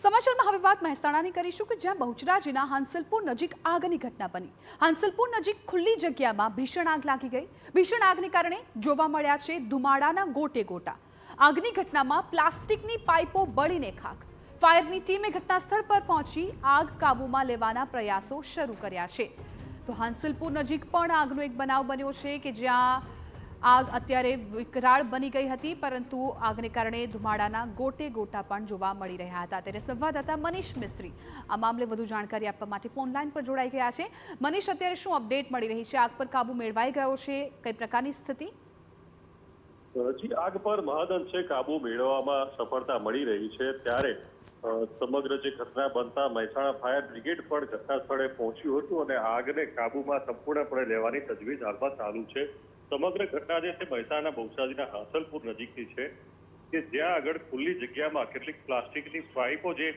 સમાચારમાં હવે વાત મહેસાણાની કરીશું કે જ્યાં બહુચરાજીના હાંસલપુર નજીક આગની ઘટના બની। હાંસલપુર નજીક ખુલ્લી જગ્યામાં ભીષણ આગ લાગી ગઈ। ભીષણ આગને કારણે જોવા મળ્યા છે ધુમાડાના ગોટે ગોટા। આગની ઘટનામાં પ્લાસ્ટિકની પાઇપો બળીને ખાખ। ફાયરની ટીમે ઘટના સ્થળ પર પહોંચી આગ કાબૂમાં લેવાના પ્રયાસો શરૂ કર્યા છે। તો હાંસલપુર નજીક પણ આગનો એક બનાવ બન્યો છે કે જ્યાં આગ અત્યારે વિકરાળ બની ગઈ હતી, પરંતુ આગને કારણે ધુમાડાના ગોટે ગોટા પણ જોવા મળી રહ્યા હતા। ત્યારે સંવાદદાતા મનીષ મિસ્ત્રી આ મામલે વધુ જાણકારી આપવા માટે ફોન લાઈન પર જોડાઈ ગયા છે। મનીષ, અત્યારે શું અપડેટ મળી રહી છે? આગ પર કાબુ મેળવાઈ ગયો છે? કઈ પ્રકારની સ્થિતિ? જી, આગ પર મહદઅંશે કાબુ મેળવવામાં સફળતા મળી રહી છે। ત્યારે સમગ્ર જે ઘટના બનતા મહેસાણા ફાયર બ્રિગેડ પણ ઘટના સ્થળે પહોંચ્યું હતું અને આગને કાબુમાં સંપૂર્ણપણે લેવાની તજવીજ હાલમાં ચાલુ છે। સમગ્ર ઘટના જે છે મહેસાણા બહુચરાજીના હાંસલપુર નજીકની છે કે જ્યાં આગળ ખુલ્લી જગ્યામાં કેટલીક પ્લાસ્ટિકની પાઇપો જે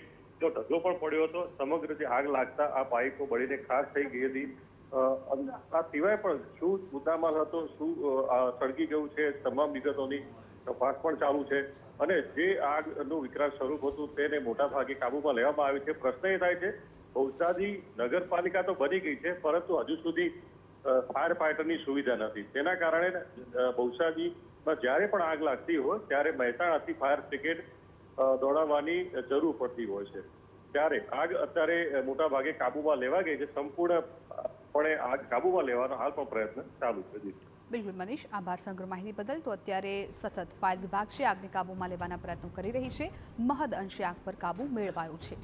ઢગલો પણ પડ્યો હતો। સમગ્ર જે આગ લાગતા આ પાઇપો બળીને ખાખ થઈ ગઈ હતી। આ સિવાય પણ શું મુદ્દામાલ હતો, શું સળગી ગયું છે, તમામ વિગતોની તપાસ પણ ચાલુ છે અને જે આગનું વિકરાળ સ્વરૂપ હતું તેને મોટા ભાગે કાબુમાં લેવામાં આવ્યું છે। પ્રશ્ન એ થાય છે, બહુચરાજી નગરપાલિકા તો બની ગઈ છે, પરંતુ હજુ સુધી ફાયર ફાઇટરની સુવિધા નથી। તેના કારણે બહુચરાજીમાં જ્યારે પણ આગ લાગતી હોય ત્યારે મહેસાણાથી ફાયર બ્રિગેડ દોડાવવાની જરૂર પડતી હોય છે। ત્યારે આગ અત્યારે મોટા ભાગે કાબુમાં લેવા ગઈ છે। સંપૂર્ણપણે આગ કાબુમાં લેવાનો હાલ પણ પ્રયત્ન ચાલુ છે। બિલકુલ મનીષ, આભાર સમગ્ર માહિતી બદલ। તો અત્યારે સતત ફાયર વિભાગ છે આગને કાબુમાં લેવાના પ્રયત્નો કરી રહી છે। મહદ અંશે આગ પર કાબુ મેળવાયો છે।